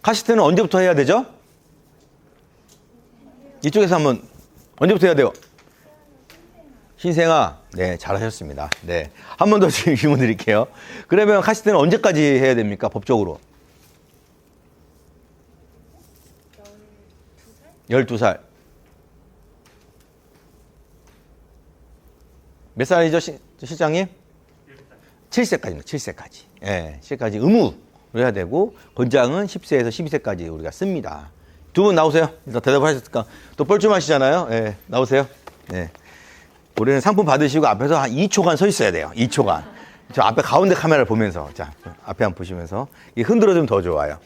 카시트는 언제부터 해야 되죠? 이쪽에서 한번 언제부터 해야 돼요? 신생아, 네, 잘하셨습니다. 네, 한 번 더 질문 드릴게요. 그러면 카시트는 언제까지 해야 됩니까? 법적으로? 12살. 몇 살이죠, 실장님? 7세까지입니다. 7세까지. 예, 7세까지 의무로 해야 되고, 권장은 10세에서 12세까지 우리가 씁니다. 두 분 나오세요. 일단 대답하셨을까? 또 뻘쭘하시잖아요. 예, 나오세요. 네. 우리는 상품 받으시고 앞에서 한 2초간 서 있어야 돼요. 2초간. 저 앞에 가운데 카메라를 보면서. 자, 앞에 한번 보시면서. 이 흔들어주면 더 좋아요.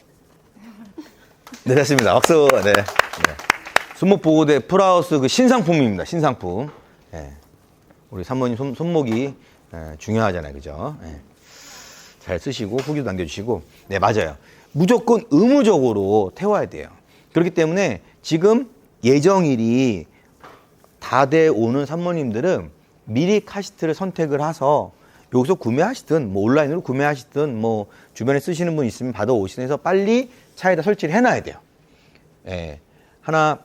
네, 됐습니다. 박수. 네. 네. 손목보호대 풀하우스 그 신상품입니다. 신상품. 네. 우리 사모님 손목이 중요하잖아요. 그죠? 네. 잘 쓰시고 후기도 남겨주시고. 네, 맞아요. 무조건 의무적으로 태워야 돼요. 그렇기 때문에 지금 예정일이 다 돼 오는 산모님들은 미리 카시트를 선택을 해서 여기서 구매하시든 뭐 온라인으로 구매하시든 뭐 주변에 쓰시는 분 있으면 받아 오시든 해서 빨리 차에다 설치를 해놔야 돼요. 예. 하나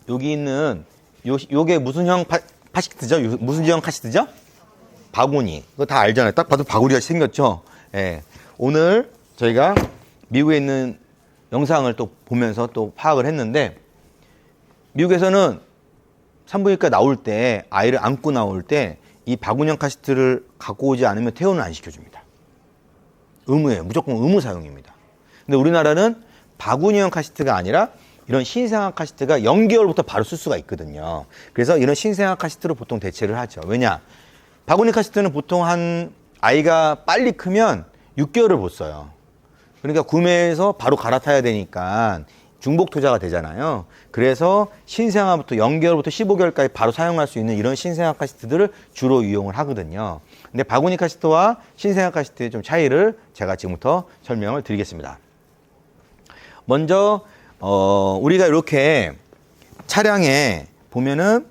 여기 있는 요게 무슨 형 카시트죠? 무슨 형 카시트죠? 바구니. 그거 다 알잖아요. 딱 봐도 바구니가 생겼죠? 예. 오늘 저희가 미국에 있는 영상을 또 보면서 또 파악을 했는데 미국에서는 산부인과 나올 때 아이를 안고 나올 때 이 바구니형 카시트를 갖고 오지 않으면 퇴원을 안 시켜줍니다. 의무예요. 무조건 의무 사용입니다. 근데 우리나라는 바구니형 카시트가 아니라 이런 신생아 카시트가 0개월부터 바로 쓸 수가 있거든요. 그래서 이런 신생아 카시트로 보통 대체를 하죠. 왜냐? 바구니 카시트는 보통 한 아이가 빨리 크면 6개월을 못 써요. 그러니까 구매해서 바로 갈아타야 되니까 중복 투자가 되잖아요. 그래서 신생아부터 0개월부터 15개월까지 바로 사용할 수 있는 이런 신생아 카시트들을 주로 이용을 하거든요. 근데 바구니 카시트와 신생아 카시트의 좀 차이를 제가 지금부터 설명을 드리겠습니다. 먼저 우리가 이렇게 차량에 보면은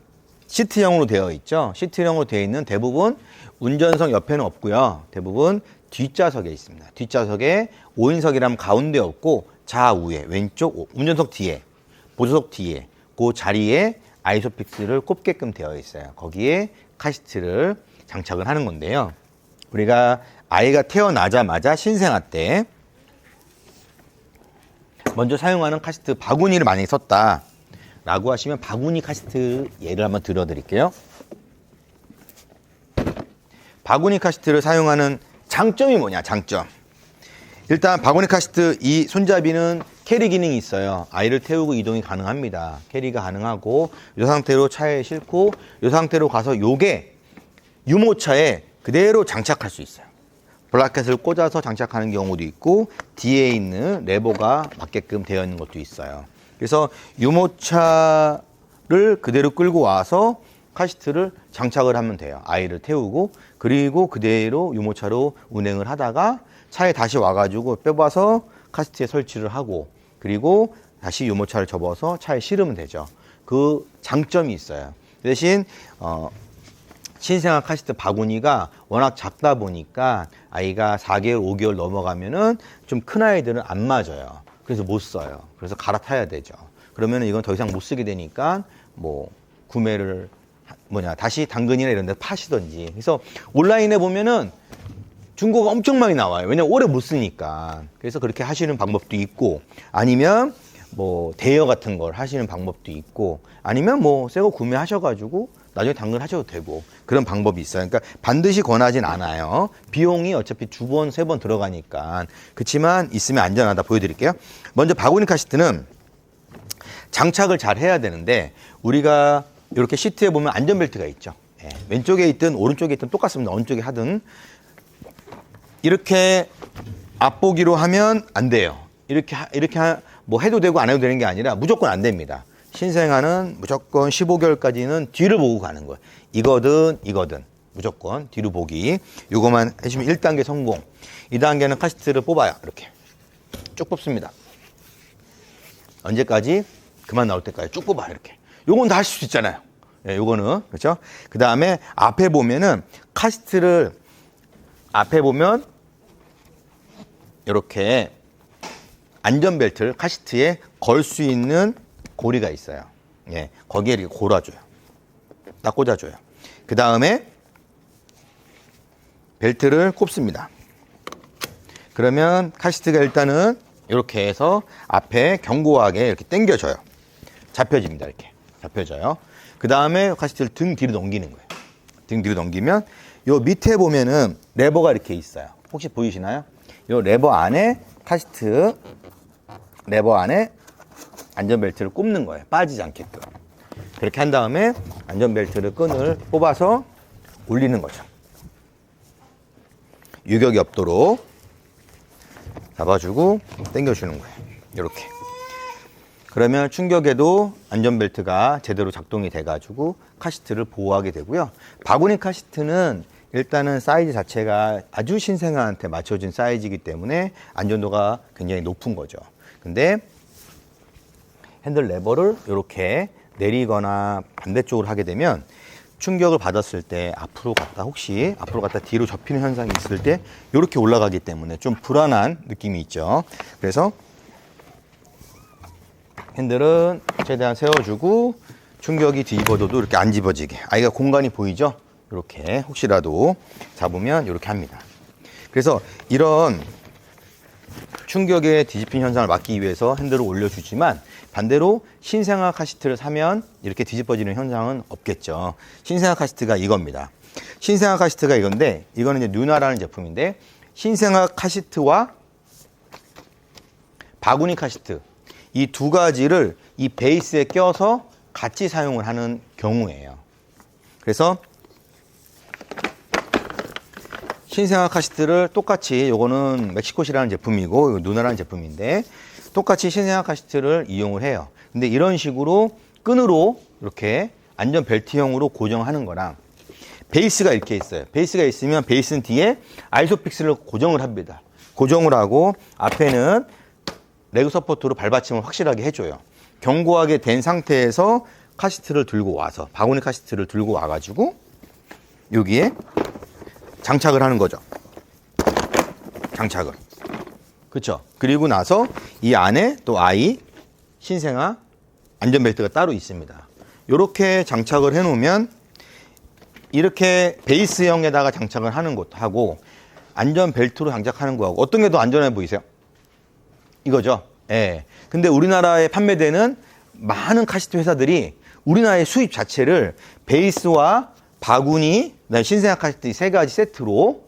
시트형으로 되어 있죠. 시트형으로 되어 있는 대부분 운전석 옆에는 없고요. 대부분 뒷좌석에 있습니다. 뒷좌석에 5인석이라면 가운데 없고 좌우에 왼쪽 운전석 뒤에 보조석 뒤에 그 자리에 아이소픽스를 꼽게끔 되어 있어요. 거기에 카시트를 장착을 하는 건데요. 우리가 아이가 태어나자마자 신생아 때 먼저 사용하는 카시트 바구니를 만약에 썼다 라고 하시면 바구니 카시트 예를 한번 들어드릴게요. 바구니 카시트를 사용하는 장점이 뭐냐? 장점. 일단 바구니 카시트 이 손잡이는 캐리 기능이 있어요. 아이를 태우고 이동이 가능합니다. 캐리가 가능하고 이 상태로 차에 싣고 이 상태로 가서 요게 유모차에 그대로 장착할 수 있어요. 브라켓을 꽂아서 장착하는 경우도 있고 뒤에 있는 레버가 맞게끔 되어 있는 것도 있어요. 그래서 유모차를 그대로 끌고 와서 카시트를 장착을 하면 돼요. 아이를 태우고 그리고 그대로 유모차로 운행을 하다가 차에 다시 와가지고 빼봐서 카시트에 설치를 하고 그리고 다시 유모차를 접어서 차에 실으면 되죠. 그 장점이 있어요. 대신 신생아 카시트 바구니가 워낙 작다 보니까 아이가 4개월, 5개월 넘어가면은 좀 큰 아이들은 안 맞아요. 그래서 못 써요. 그래서 갈아타야 되죠. 그러면은 이건 더 이상 못 쓰게 되니까 뭐 구매를 다시 당근이나 이런 데 파시던지. 그래서 온라인에 보면은 중고가 엄청 많이 나와요. 왜냐면 오래 못 쓰니까. 그래서 그렇게 하시는 방법도 있고 아니면 뭐 대여 같은 걸 하시는 방법도 있고 아니면 뭐 새 거 구매하셔가지고 나중에 당근하셔도 되고 그런 방법이 있어요. 그러니까 반드시 권하진 않아요. 비용이 어차피 2번, 3번 들어가니까. 그렇지만 있으면 안전하다 보여드릴게요. 먼저 바구니 카시트는 장착을 잘 해야 되는데 우리가 이렇게 시트에 보면 안전벨트가 있죠. 예, 왼쪽에 있든 오른쪽에 있든 똑같습니다. 어느 쪽에 하든. 이렇게 앞보기로 하면 안 돼요. 이렇게 뭐 해도 되고 안 해도 되는 게 아니라 무조건 안 됩니다. 신생아는 무조건 15개월까지는 뒤를 보고 가는 거예요. 이거든 무조건 뒤로 보기. 이거만 해주면 1단계 성공. 2단계는 카시트를 뽑아요. 이렇게 쭉 뽑습니다. 언제까지? 그만 나올 때까지 쭉 뽑아. 이렇게. 요건 다 하실 수 있잖아요. 예, 요거는 그렇죠. 그 다음에 앞에 보면은 카시트를 앞에 보면 이렇게 안전벨트를 카시트에 걸 수 있는 고리가 있어요. 예, 거기에 이렇게 골아줘요. 딱 꽂아줘요. 그 다음에 벨트를 꼽습니다. 그러면 카시트가 일단은 이렇게 해서 앞에 견고하게 이렇게 당겨져요. 잡혀집니다. 이렇게 잡혀져요. 그 다음에 카시트를 등 뒤로 넘기는 거예요. 등 뒤로 넘기면 요 밑에 보면은 레버가 이렇게 있어요. 혹시 보이시나요? 요 레버 안에 카시트 레버 안에 안전벨트를 꼽는 거예요. 빠지지 않게끔. 그렇게 한 다음에 안전벨트를 끈을 뽑아서 올리는 거죠. 유격이 없도록 잡아주고 당겨주는 거예요. 이렇게. 그러면 충격에도 안전벨트가 제대로 작동이 돼가지고 카시트를 보호하게 되고요. 바구니 카시트는 일단은 사이즈 자체가 아주 신생아한테 맞춰진 사이즈이기 때문에 안전도가 굉장히 높은 거죠. 근데 핸들 레버를 이렇게 내리거나 반대쪽으로 하게 되면 충격을 받았을 때 앞으로 갔다 뒤로 접히는 현상이 있을 때 이렇게 올라가기 때문에 좀 불안한 느낌이 있죠. 그래서 핸들은 최대한 세워주고 충격이 뒤집어져도 이렇게 안 집어지게 아이가 공간이 보이죠? 이렇게 혹시라도 잡으면 이렇게 합니다. 그래서 이런 충격에 뒤집힌 현상을 막기 위해서 핸들을 올려주지만 반대로 신생아 카시트를 사면 이렇게 뒤집어지는 현상은 없겠죠. 신생아 카시트가 이겁니다. 신생아 카시트가 이건데 이거는 이제 누나라는 제품인데 신생아 카시트와 바구니 카시트 이 두 가지를 이 베이스에 껴서 같이 사용을 하는 경우예요. 그래서 신생아 카시트를 똑같이 요거는 멕시코시라는 제품이고 이거 누나라는 제품인데 똑같이 신생아 카시트를 이용을 해요. 근데 이런 식으로 끈으로 이렇게 안전벨트형으로 고정하는 거랑 베이스가 이렇게 있어요. 베이스가 있으면 베이스는 뒤에 아이소픽스를 고정을 합니다. 고정을 하고 앞에는 레그 서포트로 발받침을 확실하게 해줘요. 견고하게 된 상태에서 카시트를 들고 와서 바구니 카시트를 들고 와가지고 여기에 장착을 하는 거죠. 장착을. 그렇죠. 그리고 나서 이 안에 또 아이 신생아 안전벨트가 따로 있습니다. 이렇게 장착을 해놓으면 이렇게 베이스형에다가 장착을 하는 것도 하고 안전벨트로 장착하는 거하고 어떤 게 더 안전해 보이세요? 이거죠. 예. 근데 우리나라에 판매되는 많은 카시트 회사들이 우리나라의 수입 자체를 베이스와 바구니, 신생아 카시트 세 가지 세트로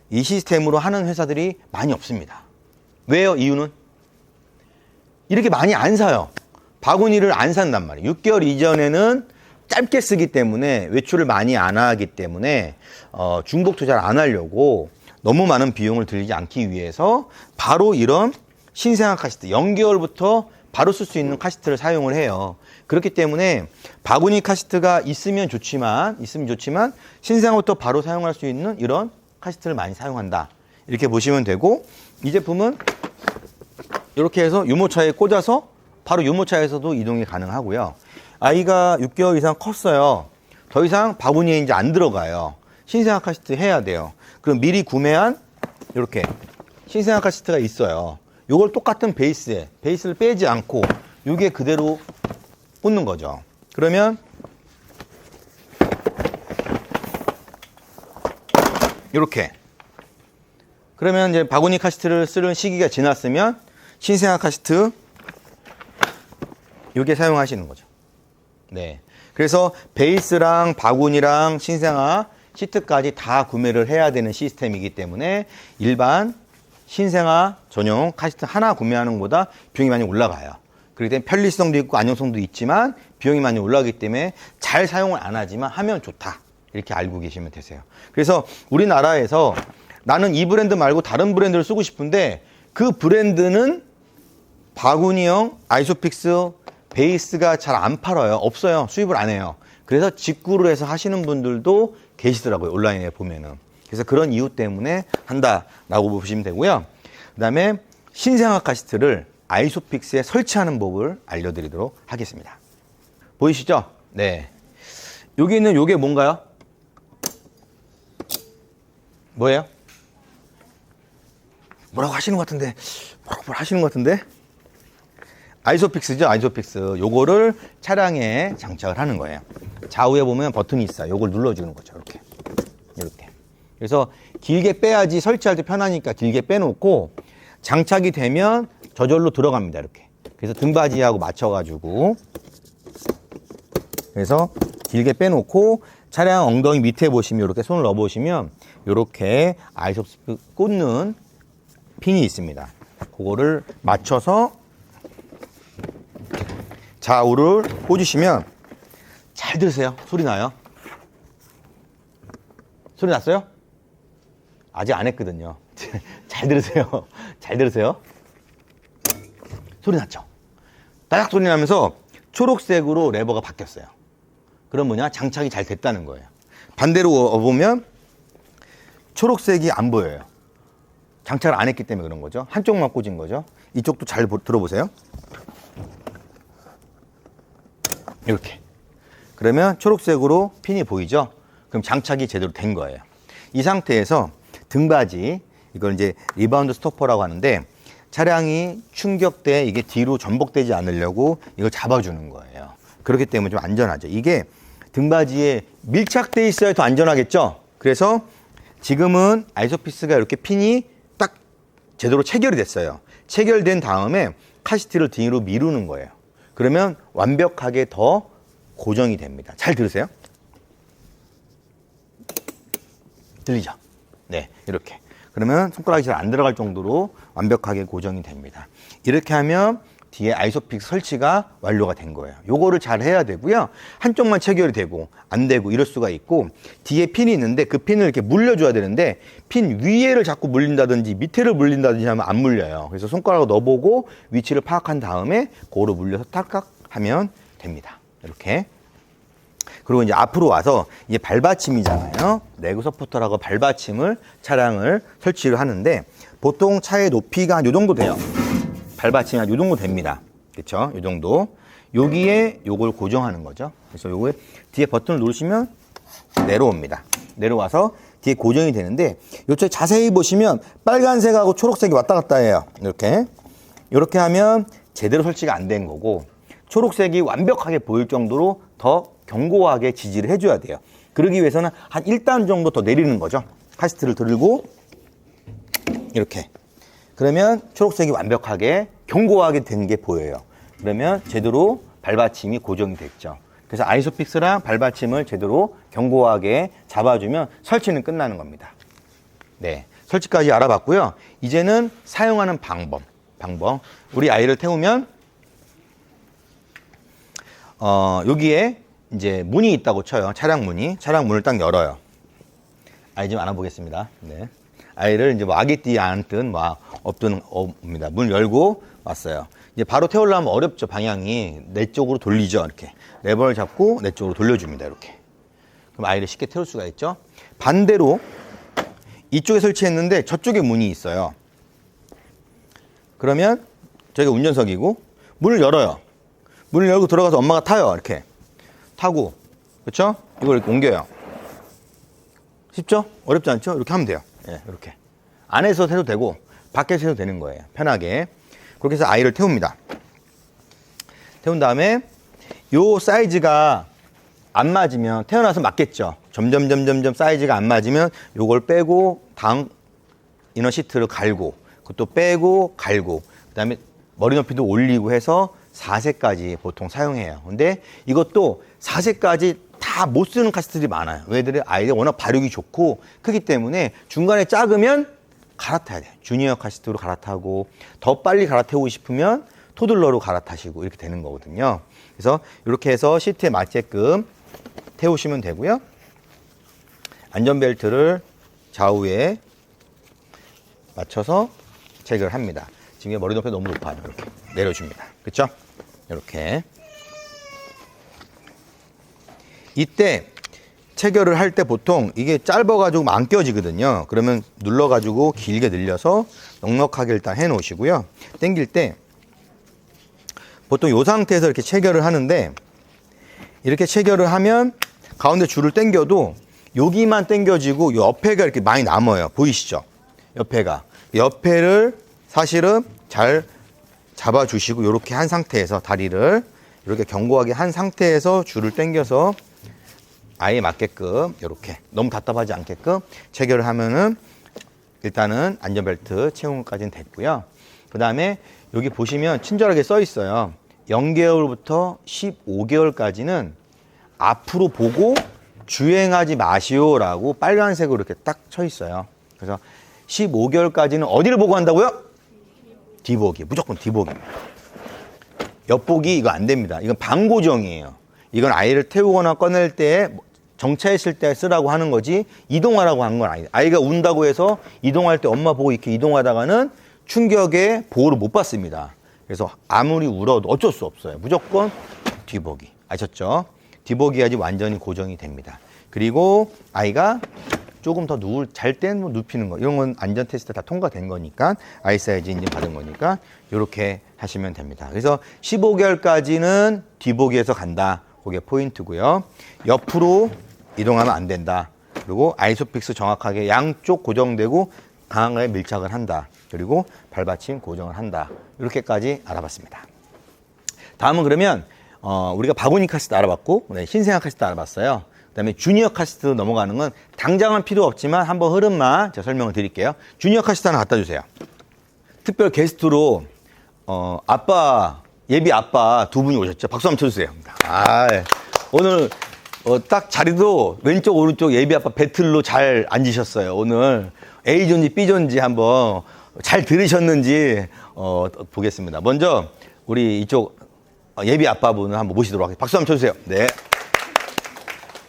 이 시스템으로 하는 회사들이 많이 없습니다. 왜요? 이유는? 이렇게 많이 안 사요. 바구니를 안 산단 말이에요. 6개월 이전에는 짧게 쓰기 때문에 외출을 많이 안 하기 때문에 중복 투자를 안 하려고 너무 많은 비용을 들이지 않기 위해서 바로 이런 신생아 카시트 0개월부터 바로 쓸 수 있는 카시트를 사용을 해요. 그렇기 때문에 바구니 카시트가 있으면 좋지만 신생아부터 바로 사용할 수 있는 이런 카시트를 많이 사용한다. 이렇게 보시면 되고 이 제품은 이렇게 해서 유모차에 꽂아서 바로 유모차에서도 이동이 가능하고요. 아이가 6개월 이상 컸어요. 더 이상 바구니에 이제 안 들어가요. 신생아 카시트 해야 돼요. 그럼 미리 구매한 이렇게 신생아 카시트가 있어요. 요걸 똑같은 베이스를 빼지 않고 요게 그대로 꽂는 거죠. 그러면 이렇게 그러면 이제 바구니 카시트를 쓰는 시기가 지났으면 신생아 카시트 요게 사용하시는 거죠. 네. 그래서 베이스랑 바구니랑 신생아 시트까지 다 구매를 해야 되는 시스템이기 때문에 일반 신생아 전용 카시트 하나 구매하는 것보다 비용이 많이 올라가요. 그렇기 때문에 편리성도 있고 안정성도 있지만 비용이 많이 올라가기 때문에 잘 사용을 안 하지만 하면 좋다. 이렇게 알고 계시면 되세요. 그래서 우리나라에서 나는 이 브랜드 말고 다른 브랜드를 쓰고 싶은데 그 브랜드는 바구니형 아이소픽스 베이스가 잘 안 팔아요. 없어요. 수입을 안 해요. 그래서 직구를 해서 하시는 분들도 계시더라고요. 온라인에 보면은. 그래서 그런 이유 때문에 한다라고 보시면 되고요. 그 다음에 신생아 카시트를 아이소픽스에 설치하는 법을 알려드리도록 하겠습니다. 보이시죠? 네. 여기 있는 요게 뭔가요? 뭐예요? 뭐라고 하시는 것 같은데? 뭐라고 하시는 것 같은데? 아이소픽스죠, 아이소픽스. 요거를 차량에 장착을 하는 거예요. 좌우에 보면 버튼이 있어요. 요걸 눌러주는 거죠. 이렇게. 이렇게. 그래서 길게 빼야지 설치할 때 편하니까 길게 빼놓고 장착이 되면 저절로 들어갑니다. 이렇게. 그래서 등받이하고 맞춰가지고. 그래서 길게 빼놓고 차량 엉덩이 밑에 보시면 이렇게 손을 넣어보시면 이렇게 아이소픽스 꽂는 핀이 있습니다. 그거를 맞춰서 좌우를 꽂으시면 잘 들으세요. 소리 나요? 소리 났어요? 아직 안 했거든요. 잘 들으세요. 잘 들으세요. 소리 났죠? 따닥 소리 나면서 초록색으로 레버가 바뀌었어요. 그럼 뭐냐? 장착이 잘 됐다는 거예요. 반대로 보면 초록색이 안 보여요. 장착을 안 했기 때문에 그런 거죠. 한쪽만 꽂은 거죠. 이쪽도 잘 들어보세요. 이렇게. 그러면 초록색으로 핀이 보이죠? 그럼 장착이 제대로 된 거예요. 이 상태에서 등받이, 이걸 이제 리바운드 스토퍼라고 하는데 차량이 충격돼 이게 뒤로 전복되지 않으려고 이걸 잡아주는 거예요. 그렇기 때문에 좀 안전하죠. 이게 등받이에 밀착돼 있어야 더 안전하겠죠? 그래서 지금은 아이소픽스가 이렇게 핀이 딱 제대로 체결이 됐어요. 체결된 다음에 카시트를 뒤로 미루는 거예요. 그러면 완벽하게 더 고정이 됩니다. 잘 들으세요? 들리죠? 네, 이렇게. 그러면 손가락이 잘 안 들어갈 정도로 완벽하게 고정이 됩니다. 이렇게 하면 뒤에 아이소픽스 설치가 완료가 된 거예요. 요거를 잘 해야 되고요. 한쪽만 체결이 되고 안 되고 이럴 수가 있고 뒤에 핀이 있는데 그 핀을 이렇게 물려줘야 되는데 핀 위에를 자꾸 물린다든지 밑에를 물린다든지 하면 안 물려요. 그래서 손가락을 넣어보고 위치를 파악한 다음에 그거로 물려서 탈칵 하면 됩니다. 이렇게. 그리고 이제 앞으로 와서 이게 발받침이잖아요. 레그 서포터라고 발받침을 차량을 설치를 하는데 보통 차의 높이가 한 요 정도 돼요. 발받침이 한 요 정도 됩니다. 그렇죠? 요 정도. 여기에 요걸 고정하는 거죠. 그래서 요거에 뒤에 버튼을 누르시면 내려옵니다. 내려와서 뒤에 고정이 되는데 요쪽에 자세히 보시면 빨간색하고 초록색이 왔다 갔다 해요. 이렇게 하면 제대로 설치가 안 된 거고 초록색이 완벽하게 보일 정도로 더 견고하게 지지를 해줘야 돼요. 그러기 위해서는 한 1단 정도 더 내리는 거죠. 카시트를 들고 이렇게. 그러면 초록색이 완벽하게 견고하게 된 게 보여요. 그러면 제대로 발받침이 고정이 됐죠. 그래서 아이소픽스랑 발받침을 제대로 견고하게 잡아주면 설치는 끝나는 겁니다. 네, 설치까지 알아봤고요. 이제는 사용하는 방법. 우리 아이를 태우면 여기에 이제 문이 있다고 쳐요. 차량 문을 딱 열어요. 아이 좀 안아보겠습니다. 네. 아이를 이제 뭐 아기띠 안든 뭐 없든 옵니다. 문 열고 왔어요. 이제 바로 태우려면 어렵죠. 방향이 내 쪽으로 돌리죠. 이렇게 레버를 잡고 내 쪽으로 돌려줍니다. 이렇게. 그럼 아이를 쉽게 태울 수가 있죠. 반대로 이쪽에 설치했는데 저쪽에 문이 있어요. 그러면 저희가 운전석이고 문을 열어요. 문을 열고 들어가서 엄마가 타요. 이렇게 타고, 그렇죠? 이걸 이렇게 옮겨요. 쉽죠? 어렵지 않죠? 이렇게 하면 돼요. 예, 이렇게. 안에서 해도 되고 밖에서 해도 되는 거예요. 편하게. 그렇게 해서 아이를 태웁니다. 태운 다음에 요 사이즈가 안 맞으면 태어나서 맞겠죠. 점점 사이즈가 안 맞으면 요걸 빼고 다음 이너 시트를 갈고 그것도 빼고 갈고 그다음에 머리 높이도 올리고 해서 4세까지 보통 사용해요. 근데 이것도 4세까지 다 못 쓰는 카시트들이 많아요. 왜들 아이들 워낙 발육이 좋고 크기 때문에 중간에 작으면 갈아타야 돼요. 주니어 카시트로 갈아타고 더 빨리 갈아태우고 싶으면 토들러로 갈아타시고 이렇게 되는 거거든요. 그래서 이렇게 해서 시트에 맞게끔 태우시면 되고요. 안전벨트를 좌우에 맞춰서 체결을 합니다. 지금 머리 높이 너무 높아요. 이렇게 내려줍니다. 그렇죠? 이렇게. 이때 체결을 할 때 보통 이게 짧아가지고 안 껴지거든요. 그러면 눌러가지고 길게 늘려서 넉넉하게 일단 해 놓으시고요. 당길 때 보통 이 상태에서 이렇게 체결을 하는데 이렇게 체결을 하면 가운데 줄을 당겨도 여기만 당겨지고 옆에가 이렇게 많이 남아요. 보이시죠? 옆에를 사실은 잘 잡아주시고 이렇게 한 상태에서 다리를 이렇게 견고하게 한 상태에서 줄을 당겨서 아이에 맞게끔 이렇게 너무 답답하지 않게끔 체결을 하면은 일단은 안전벨트 채운 것까지는 됐고요. 그 다음에 여기 보시면 친절하게 써 있어요. 0개월부터 15개월까지는 앞으로 보고 주행하지 마시오라고 빨간색으로 이렇게 딱 쳐 있어요. 그래서 15개월까지는 어디를 보고 한다고요? 뒤보기. 무조건 뒤보기입니다. 옆보기 이거 안 됩니다. 이건 방고정이에요. 이건 아이를 태우거나 꺼낼 때 정차했을 때 쓰라고 하는 거지 이동하라고 한 건 아니다. 아이가 운다고 해서 이동할 때 엄마 보고 이렇게 이동하다가는 충격에 보호를 못 받습니다. 그래서 아무리 울어도 어쩔 수 없어요. 무조건 뒤보기. 아셨죠? 뒤보기 해야지 완전히 고정이 됩니다. 그리고 아이가 조금 더 잘 땐 뭐 눕히는 거 이런 건 안전 테스트 다 통과된 거니까 아이 사이즈 인증 받은 거니까 이렇게 하시면 됩니다. 그래서 15개월까지는 뒤보기에서 간다. 그게 포인트고요. 옆으로 이동하면 안 된다. 그리고 아이소픽스 정확하게 양쪽 고정되고 강하게 밀착을 한다. 그리고 발받침 고정을 한다. 이렇게까지 알아봤습니다. 다음은 그러면 우리가 바구니 카시트 알아봤고 신생아 카시트 알아봤어요. 그다음에 주니어 카시트 넘어가는 건 당장은 필요 없지만 한번 흐름만 제가 설명을 드릴게요. 주니어 카시트 하나 갖다 주세요. 특별 게스트로 예비 아빠 두 분이 오셨죠. 박수 한번 쳐주세요. 오늘 딱 자리도 왼쪽 오른쪽 예비 아빠 배틀로 잘 앉으셨어요. 오늘 A존지 B존지 한번 잘 들으셨는지 보겠습니다. 먼저 우리 이쪽 예비 아빠분을 한번 모시도록 하겠습니다. 박수 한번 쳐주세요. 네.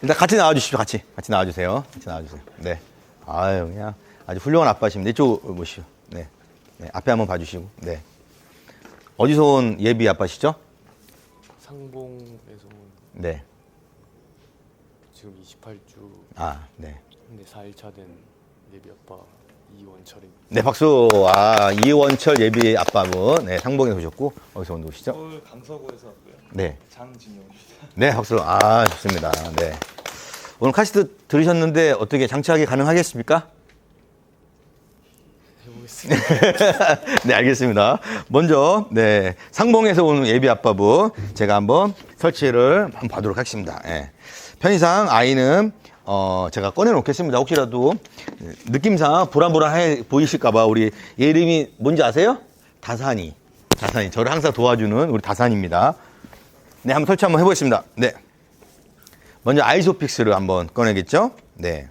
일단 같이 나와주십시오. 같이 나와주세요. 같이 나와주세요. 네. 아유, 그냥 아주 훌륭한 아빠십니다. 이쪽 모시오. 네. 네. 앞에 한번 봐주시고. 네. 어디서 온 예비 아빠시죠? 상봉에서 온 네. 지금 28주. 네. 근데 4일차 된 예비 아빠 이원철입니다. 네, 박수. 이원철 예비 아빠분. 네, 상봉에서 오셨고 어디서 온 오시죠? 서울 강서구에서 왔고요. 네. 장진영입니다. 네, 박수. 좋습니다. 네. 오늘 카시트 들으셨는데 어떻게 장착이 가능하겠습니까? 해보겠습니다. 네, 알겠습니다. 먼저, 네, 상봉에서 오는 예비 아빠분, 제가 한번 설치를 한번 봐도록 하겠습니다. 네. 편의상 아이는, 제가 꺼내놓겠습니다. 혹시라도 느낌상 불안불안해 보이실까봐 우리 얘 이름이 뭔지 아세요? 다산이. 저를 항상 도와주는 우리 다산입니다. 네, 한번 설치 한번 해보겠습니다. 네. 먼저 아이소픽스를 한번 꺼내겠죠? 네.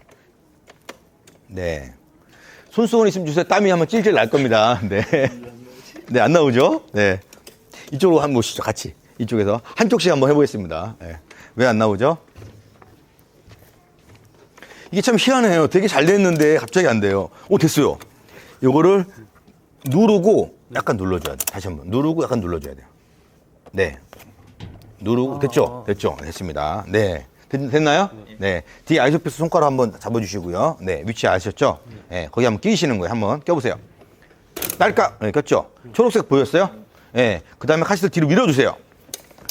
네. 손수건 있으면 주세요. 땀이 한번 찔찔 날 겁니다. 네. 네, 안 나오죠? 네. 이쪽으로 한번 보시죠. 같이. 이쪽에서. 한쪽씩 한번 해보겠습니다. 네. 왜 안 나오죠? 이게 참 희한해요. 되게 잘 됐는데 갑자기 안 돼요. 됐어요. 요거를 누르고 약간 눌러줘야 돼요. 다시 한번. 누르고 약간 눌러줘야 돼요. 네. 누르고. 됐죠? 됐습니다. 네. 됐나요? 네. 뒤에 아이소픽스 손가락 한번 잡아주시고요. 네. 위치 아셨죠? 네. 거기 한번 끼시는 거예요. 한번 껴보세요. 딸깍. 네, 꼈죠? 초록색 보였어요? 네. 그 다음에 카시트 뒤로 밀어주세요.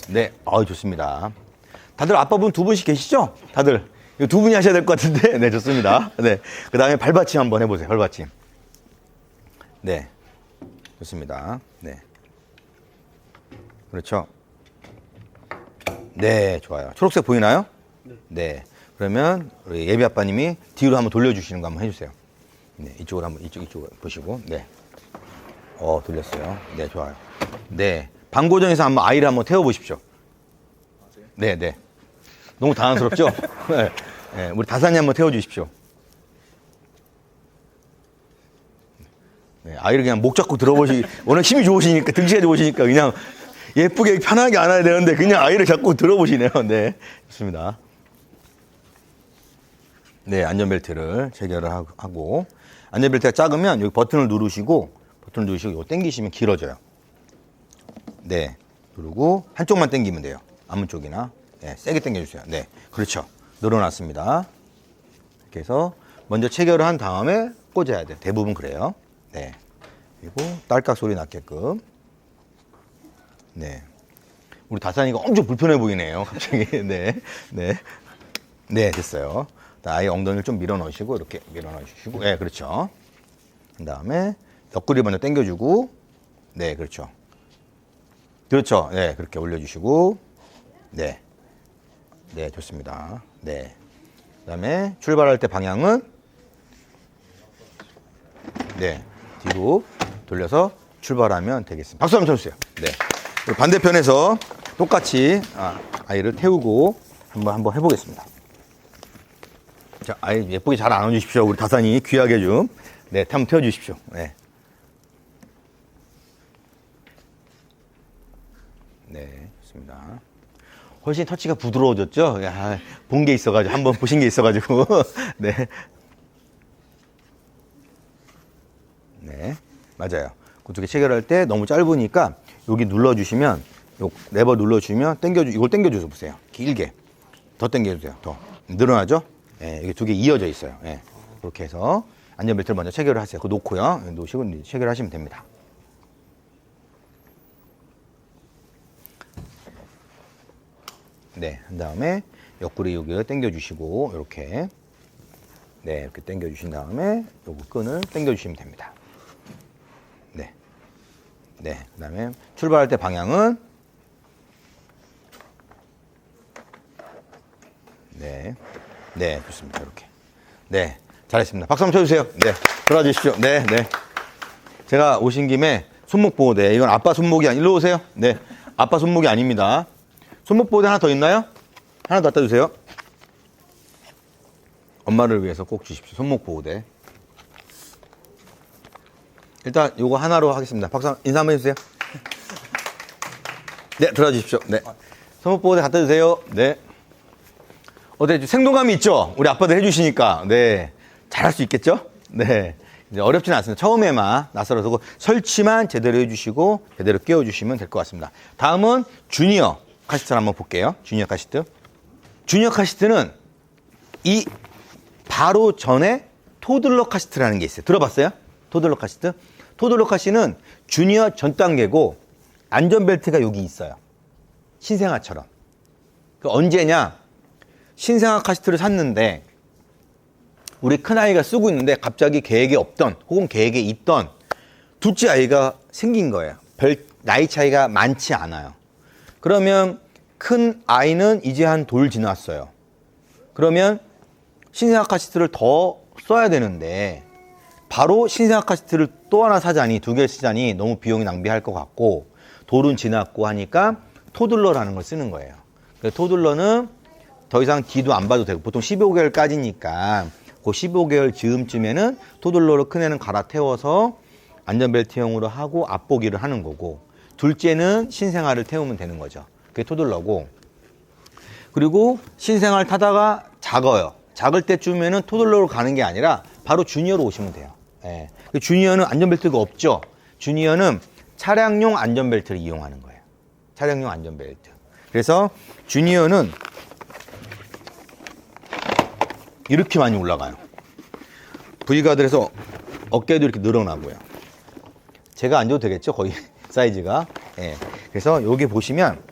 네. 좋습니다. 다들 아빠분 두 분씩 계시죠? 다들. 이거 두 분이 하셔야 될 것 같은데. 네, 좋습니다. 네. 그 다음에 발받침 한번 해보세요. 발받침. 네. 좋습니다. 네. 그렇죠. 네, 좋아요. 초록색 보이나요? 네. 그러면 우리 예비 아빠님이 뒤로 한번 돌려주시는 거 한번 해주세요. 네, 이쪽으로 한번 이쪽으로 보시고, 네. 돌렸어요. 네, 좋아요. 네, 방고정에서 한번 아이를 한번 태워보십시오. 네, 네. 너무 당황스럽죠? 네. 네, 우리 다산이 한번 태워주십시오. 네, 아이를 그냥 목 잡고 워낙 힘이 좋으시니까, 등치가 좋으시니까 그냥 예쁘게 편하게 안아야 되는데 그냥 아이를 잡고 들어보시네요. 네, 좋습니다. 네, 안전벨트를 체결을 하고 안전벨트가 작으면 여기 버튼을 누르시고 이거 당기시면 길어져요. 네, 누르고 한쪽만 당기면 돼요. 아무 쪽이나. 네, 세게 당겨주세요. 네, 그렇죠. 늘어났습니다. 이렇게 해서 먼저 체결을 한 다음에 꽂아야 돼요. 대부분 그래요. 네, 그리고 딸깍 소리 났게끔. 네. 우리 다산이가 엄청 불편해 보이네요. 갑자기. 네. 네. 네, 됐어요. 아이 엉덩이를 좀 밀어 넣으시고, 이렇게 밀어 넣으시고. 네, 그렇죠. 그 다음에 옆구리 먼저 당겨주고. 네, 그렇죠. 그렇죠. 네, 그렇게 올려주시고, 네. 네, 좋습니다. 네. 그 다음에 출발할 때 방향은, 네, 뒤로 돌려서 출발하면 되겠습니다. 박수 한번 쳐주세요. 네. 그리고 반대편에서 똑같이 아이를 태우고 한번 해보겠습니다. 자, 아이 예쁘게 잘 안아주십시오. 우리 다산이 귀하게 좀. 네, 한번 태워주십시오. 네. 네, 좋습니다. 훨씬 터치가 부드러워졌죠? 본 게 있어가지고, 한번 보신 게 있어가지고. 네. 네, 맞아요. 그쪽에 체결할 때 너무 짧으니까 여기 눌러주시면, 요 레버 눌러주시면 이걸 당겨줘서 보세요. 길게. 더 당겨주세요. 더. 늘어나죠? 네, 이게 두 개 이어져 있어요. 네. 그렇게 해서 안전벨트를 먼저 체결을 하세요. 그거 놓고요. 놓으시고 체결하시면 됩니다. 네, 한 다음에 옆구리 여기 당겨주시고, 이렇게. 네, 이렇게 당겨주신 다음에 요거 끈을 당겨주시면 됩니다. 네. 네, 그 다음에 출발할 때 방향은, 네. 네, 좋습니다. 이렇게. 네, 잘했습니다. 박수 한번 쳐주세요. 네, 들어와 주십시오. 네, 네. 제가 오신 김에 손목 보호대. 이건 아빠 손목이 일로 오세요. 네, 아빠 손목이 아닙니다. 손목 보호대 하나 더 있나요? 하나 더 갖다 주세요. 엄마를 위해서 꼭 주십시오. 손목 보호대. 일단 요거 하나로 하겠습니다. 박수 인사 한번 해주세요. 네, 들어와 주십시오. 네, 손목 보호대 갖다 주세요. 네. 어때? 생동감이 있죠? 우리 아빠들 해주시니까. 네. 잘할 수 있겠죠? 네. 이제 어렵지는 않습니다. 처음에만 낯설어서 설치만 제대로 해주시고 제대로 끼워주시면 될 것 같습니다. 다음은 주니어 카시트를 한번 볼게요. 주니어 카시트. 주니어 카시트는 이 바로 전에 토들러 카시트라는 게 있어요. 들어봤어요? 토들러 카시트? 토들러 카시트는 주니어 전 단계고 안전벨트가 여기 있어요. 신생아처럼. 그 언제냐? 신생아 카시트를 샀는데 우리 큰아이가 쓰고 있는데 갑자기 계획에 없던 혹은 계획에 있던 둘째 아이가 생긴 거예요. 별 나이 차이가 많지 않아요. 그러면 큰 아이는 이제 한 돌 지났어요. 그러면 신생아 카시트를 더 써야 되는데 바로 신생아 카시트를 또 하나 사자니 두 개 쓰자니 너무 비용이 낭비할 것 같고 돌은 지났고 하니까 토들러라는 걸 쓰는 거예요. 토들러는 더 이상 뒤도 안 봐도 되고 보통 15개월까지니까 그 15개월 즈음쯤에는 토들러로 큰애는 갈아태워서 안전벨트형으로 하고 앞보기를 하는 거고 둘째는 신생아를 태우면 되는 거죠. 그게 토들러고 그리고 신생아를 타다가 작아요. 작을 때쯤에는 토들러로 가는 게 아니라 바로 주니어로 오시면 돼요. 예. 주니어는 안전벨트가 없죠. 주니어는 차량용 안전벨트를 이용하는 거예요. 차량용 안전벨트. 그래서 주니어는 이렇게 많이 올라가요. V가드에서 어깨도 이렇게 늘어나고요. 제가 앉아도 되겠죠? 거의 사이즈가. 예. 그래서 여기 보시면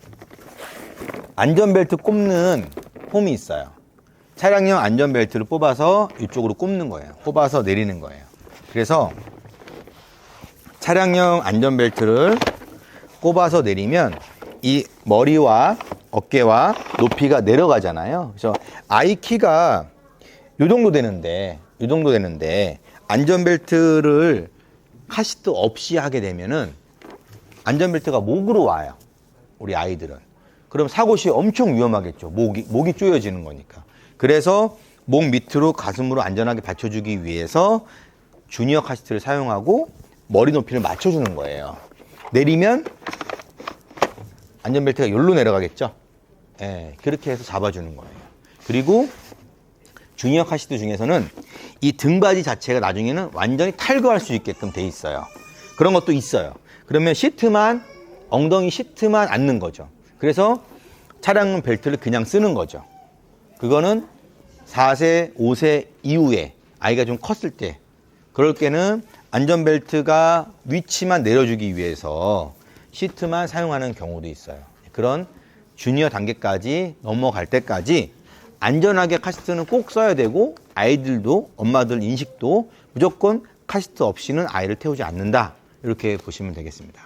안전벨트 꼽는 홈이 있어요. 차량용 안전벨트를 뽑아서 이쪽으로 꼽는 거예요. 뽑아서 내리는 거예요. 그래서 차량용 안전벨트를 꼽아서 내리면 이 머리와 어깨와 높이가 내려가잖아요. 그래서 아이 키가 요 정도 되는데 안전벨트를 카시트 없이 하게 되면은 안전벨트가 목으로 와요. 우리 아이들은. 그럼 사고 시 엄청 위험하겠죠. 목이 조여지는 거니까. 그래서 목 밑으로 가슴으로 안전하게 받쳐주기 위해서 주니어 카시트를 사용하고 머리 높이를 맞춰주는 거예요. 내리면 안전벨트가 여기로 내려가겠죠. 예, 그렇게 해서 잡아주는 거예요. 그리고 주니어 카시트 중에서는 이 등받이 자체가 나중에는 완전히 탈거할 수 있게끔 돼 있어요. 그런 것도 있어요. 그러면 엉덩이 시트만 앉는 거죠. 그래서 차량용 벨트를 그냥 쓰는 거죠. 그거는 4세, 5세 이후에 아이가 좀 컸을 때 그럴 때는 안전벨트가 위치만 내려주기 위해서 시트만 사용하는 경우도 있어요. 그런 주니어 단계까지 넘어갈 때까지 안전하게 카시트는 꼭 써야 되고 아이들도 엄마들 인식도 무조건 카시트 없이는 아이를 태우지 않는다. 이렇게 보시면 되겠습니다.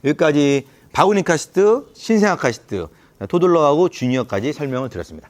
여기까지 바구니 카시트, 신생아 카시트, 토들러하고 주니어까지 설명을 드렸습니다.